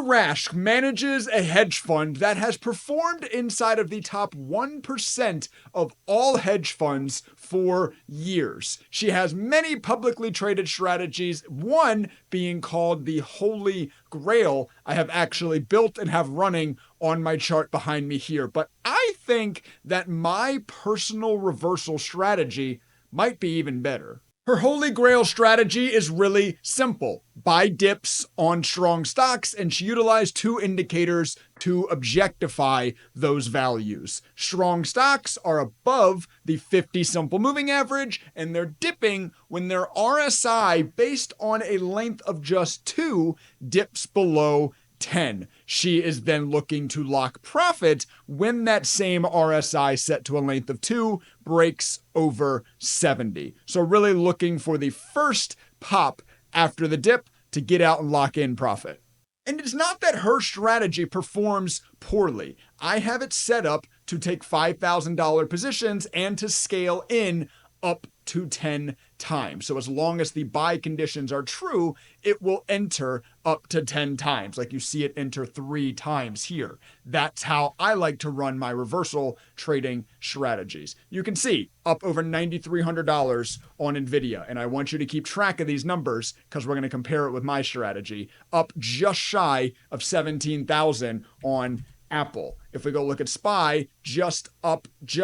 Rash manages a hedge fund that has performed inside of the top 1% of all hedge funds for years. She has many publicly traded strategies, one being called the Holy Grail. I have actually built and have running on my chart behind me here. But I think that my personal reversal strategy might be even better. Her Holy Grail strategy is really simple. Buy dips on strong stocks, and she utilized two indicators to objectify those values. Strong stocks are above the 50 simple moving average, and they're dipping when their RSI, based on a length of just 2, dips below 10. She is then looking to lock profit when that same RSI set to a length of 2 breaks over 70. So really looking for the first pop after the dip to get out and lock in profit. And it's not that her strategy performs poorly. I have it set up to take $5,000 positions and to scale in up to 10 times. So as long as the buy conditions are true, it will enter up to 10 times. Like you see it enter 3 times here. That's how I like to run my reversal trading strategies. You can see up over $9,300 on NVIDIA. And I want you to keep track of these numbers because we're going to compare it with my strategy. Up just shy of 17,000 on Apple. If we go look at SPY, just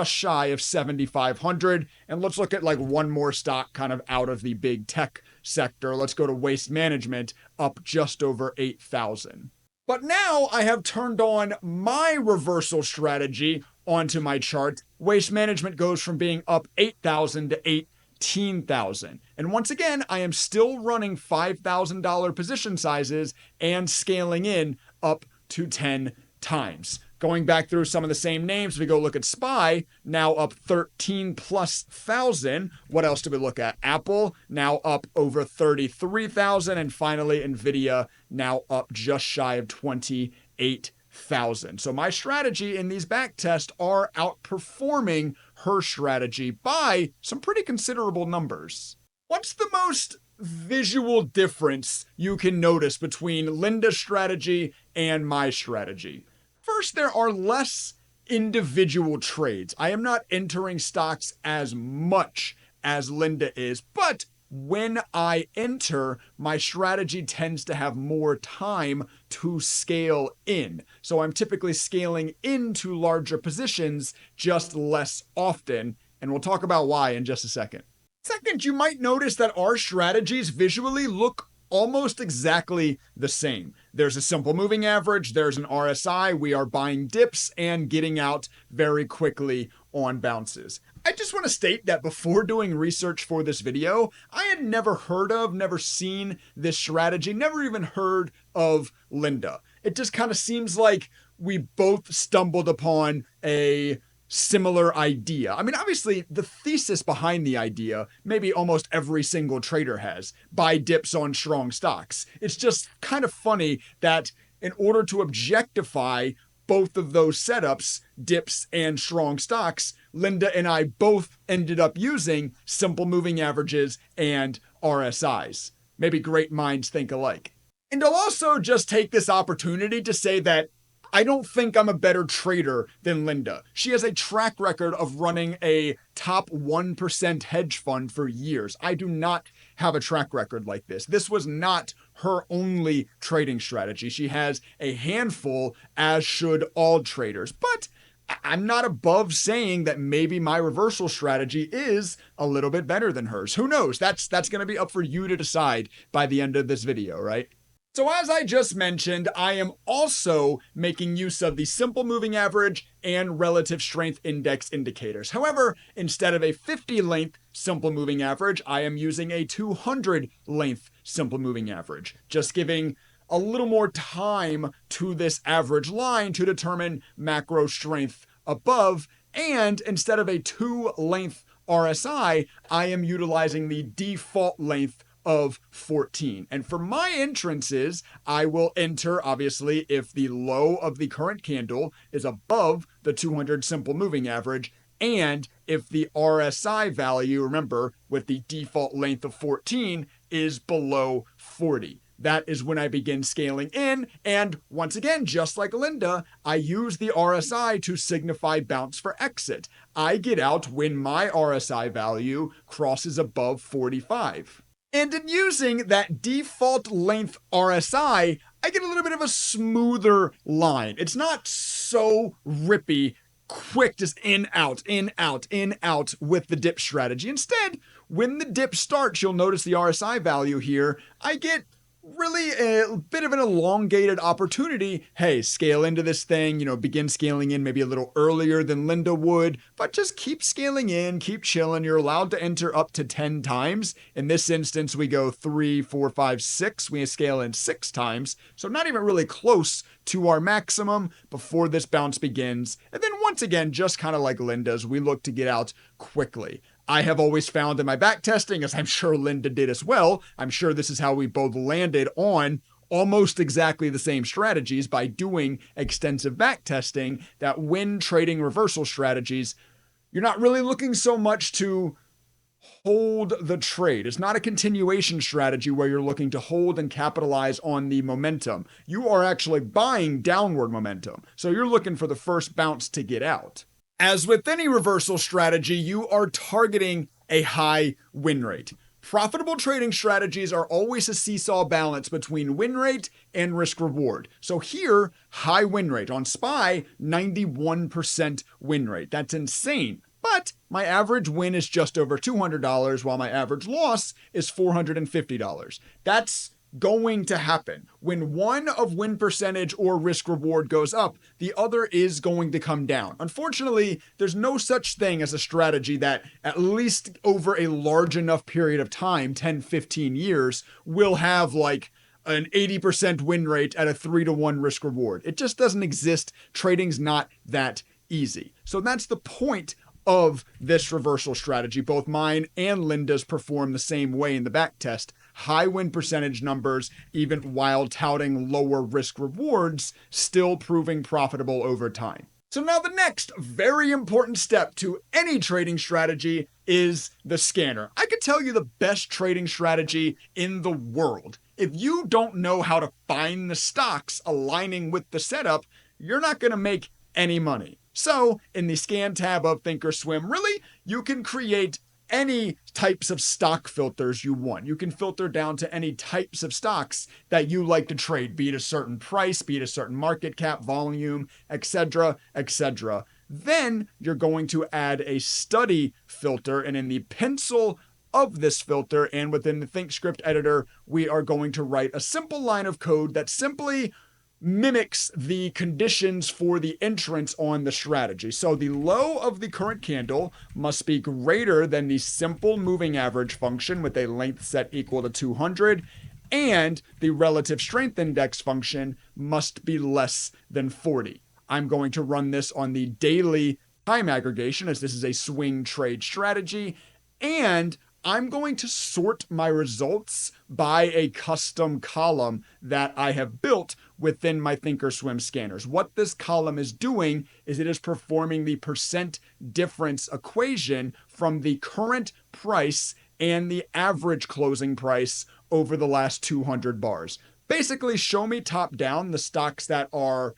shy of 7,500. And let's look at like one more stock kind of out of the big tech sector. Let's go to Waste Management, up just over 8,000. But now I have turned on my reversal strategy onto my chart. Waste Management goes from being up 8,000 to 18,000. And once again, I am still running $5,000 position sizes and scaling in up to 10 times. Going back through some of the same names, we go look at SPY, now up 13 plus thousand. What else do we look at? Apple, now up over 33,000. And finally, NVIDIA, now up just shy of 28,000. So my strategy in these back tests are outperforming her strategy by some pretty considerable numbers. What's the most visual difference you can notice between Linda's strategy and my strategy? First, there are less individual trades. I am not entering stocks as much as Linda is, but when I enter, my strategy tends to have more time to scale in. So I'm typically scaling into larger positions just less often, and we'll talk about why in just a second. Second, you might notice that our strategies visually look almost exactly the same. There's a simple moving average, there's an RSI, we are buying dips and getting out very quickly on bounces. I just want to state that before doing research for this video, I had never seen this strategy, never even heard of Linda. It just kind of seems like we both stumbled upon a similar idea. I mean, obviously, the thesis behind the idea, maybe almost every single trader has. Buy dips on strong stocks. It's just kind of funny that in order to objectify both of those setups, dips and strong stocks, Linda and I both ended up using simple moving averages and RSIs. Maybe great minds think alike. And I'll also just take this opportunity to say that I don't think I'm a better trader than Linda. She has a track record of running a top 1% hedge fund for years. I do not have a track record like this. This was not her only trading strategy. She has a handful, as should all traders. But I'm not above saying that maybe my reversal strategy is a little bit better than hers. Who knows? That's going to be up for you to decide by the end of this video, right? So as I just mentioned, I am also making use of the simple moving average and relative strength index indicators. However, instead of a 50 length simple moving average, I am using a 200 length simple moving average, just giving a little more time to this average line to determine macro strength above. And instead of a 2 length RSI, I am utilizing the default length of 14. And for my entrances, I will enter, obviously, if the low of the current candle is above the 200 simple moving average, and if the RSI value, remember, with the default length of 14, is below 40. that is when I begin scaling in. And once again, just like Linda, I use the RSI to signify bounce for exit. I get out when my RSI value crosses above 45. And in using that default length RSI, I get a little bit of a smoother line. It's not so rippy, quick, just in, out, in, out, in, out with the dip strategy. Instead, when the dip starts, you'll notice the RSI value here. I get really a bit of an elongated opportunity. Hey, scale into this thing, begin scaling in maybe a little earlier than Linda would, but just keep scaling in, keep chilling. You're allowed to enter up to 10 times. In this instance, we go 3, 4, 5, 6. We scale in 6 times. So not even really close to our maximum before this bounce begins. And then once again, just kind of like Linda's, we look to get out quickly. I have always found in my back testing, as I'm sure Linda did as well, I'm sure this is how we both landed on almost exactly the same strategies by doing extensive back testing, that when trading reversal strategies, you're not really looking so much to hold the trade. It's not a continuation strategy where you're looking to hold and capitalize on the momentum. You are actually buying downward momentum. So you're looking for the first bounce to get out. As with any reversal strategy, you are targeting a high win rate. Profitable trading strategies are always a seesaw balance between win rate and risk reward. So here, high win rate. On SPY, 91% win rate. That's insane. But my average win is just over $200, while my average loss is $450. That's going to happen. When one of win percentage or risk reward goes up, the other is going to come down. Unfortunately, there's no such thing as a strategy that, at least over a large enough period of time, 10, 15 years, will have like an 80% win rate at a 3-to-1 risk reward. It just doesn't exist. Trading's not that easy. So that's the point of this reversal strategy. Both mine and Linda's perform the same way in the back test. High win percentage numbers, even while touting lower risk rewards, still proving profitable over time. So now the next very important step to any trading strategy is the scanner. I could tell you the best trading strategy in the world. If you don't know how to find the stocks aligning with the setup, you're not going to make any money. So in the scan tab of ThinkorSwim, really, you can create any types of stock filters you want. You can filter down to any types of stocks that you like to trade, be it a certain price, be it a certain market cap, volume, etc., etc. Then you're going to add a study filter, and in the pencil of this filter and within the ThinkScript editor, we are going to write a simple line of code that simply mimics the conditions for the entrance on the strategy. So the low of the current candle must be greater than the simple moving average function with a length set equal to 200, and the relative strength index function must be less than 40. I'm going to run this on the daily time aggregation, as this is a swing trade strategy, and I'm going to sort my results by a custom column that I have built within my ThinkorSwim scanners. What this column is doing is it is performing the percent difference equation from the current price and the average closing price over the last 200 bars. Basically, show me top down the stocks that are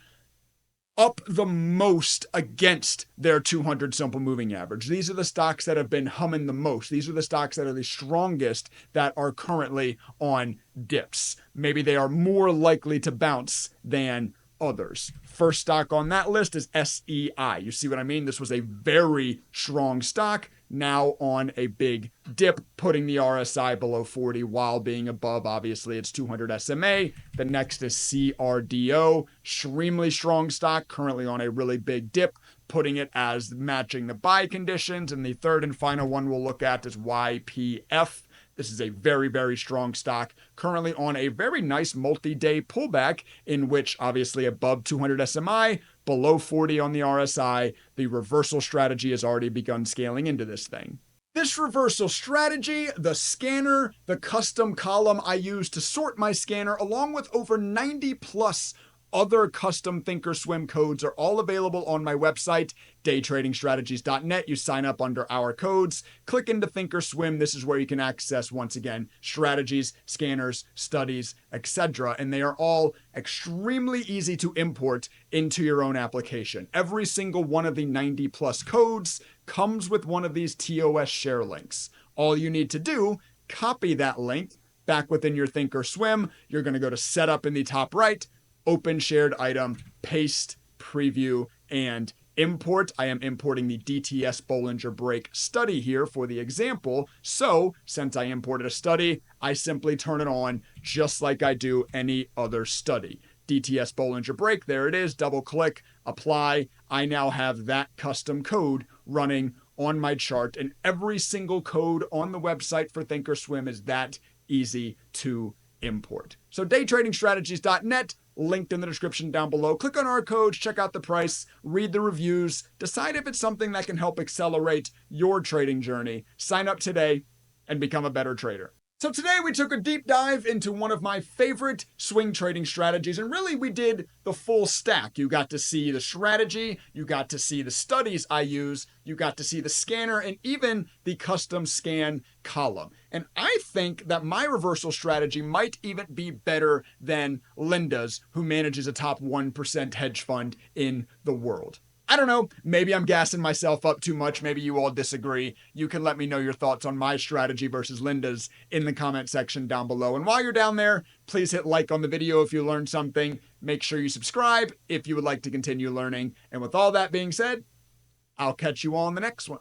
up the most against their 200 simple moving average. These are the stocks that have been humming the most. These are the stocks that are the strongest that are currently on dips. Maybe they are more likely to bounce than others. First stock on that list is SEI. You see what I mean? This was a very strong stock, now on a big dip, putting the RSI below 40 while being above, obviously, its 200 SMA. The next is CRDO, extremely strong stock, currently on a really big dip, putting it as matching the buy conditions. And the third and final one we'll look at is YPF. This is a very, very strong stock, currently on a very nice multi-day pullback, in which obviously above 200 SMI, below 40 on the RSI, the reversal strategy has already begun scaling into this thing. This reversal strategy, the scanner, the custom column I use to sort my scanner, along with over 90 plus other custom ThinkorSwim codes are all available on my website, daytradingstrategies.net. You sign up under our codes, click into ThinkorSwim. This is where you can access, once again, strategies, scanners, studies, etc. And they are all extremely easy to import into your own application. Every single one of the 90 plus codes comes with one of these TOS share links. All you need to do, copy that link back within your ThinkorSwim. You're going to go to Setup in the top right, Open Shared Item, Paste, Preview, and Import. I am importing the DTS Bollinger Break study here for the example. So, since I imported a study, I simply turn it on just like I do any other study. DTS Bollinger Break, there it is, double click, apply. I now have that custom code running on my chart, and every single code on the website for ThinkorSwim is that easy to import. So daytradingstrategies.net, linked in the description down below. Click on our codes, check out the price, read the reviews, decide if it's something that can help accelerate your trading journey. Sign up today and become a better trader. So today we took a deep dive into one of my favorite swing trading strategies, and really we did the full stack. You got to see the strategy, you got to see the studies I use, you got to see the scanner, and even the custom scan column. And I think that my reversal strategy might even be better than Linda's, who manages a top 1% hedge fund in the world. I don't know, maybe I'm gassing myself up too much. Maybe you all disagree. You can let me know your thoughts on my strategy versus Linda's in the comment section down below. And while you're down there, please hit like on the video if you learned something. Make sure you subscribe if you would like to continue learning. And with all that being said, I'll catch you all in the next one.